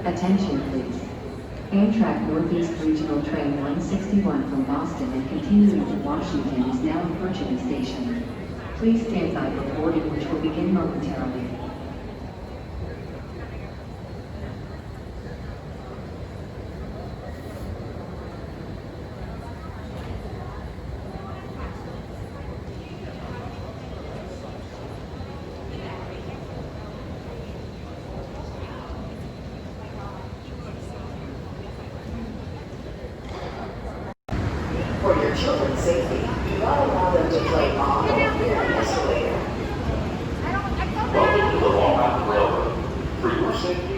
Attention please. Amtrak Northeast Regional Train 161 from Boston and continuing to Washington is now approaching the station. Please stand by for boarding, which will begin momentarily. For your children's safety, do not allow them to play on or near the escalator. Welcome to the Long Island Railroad. For your safety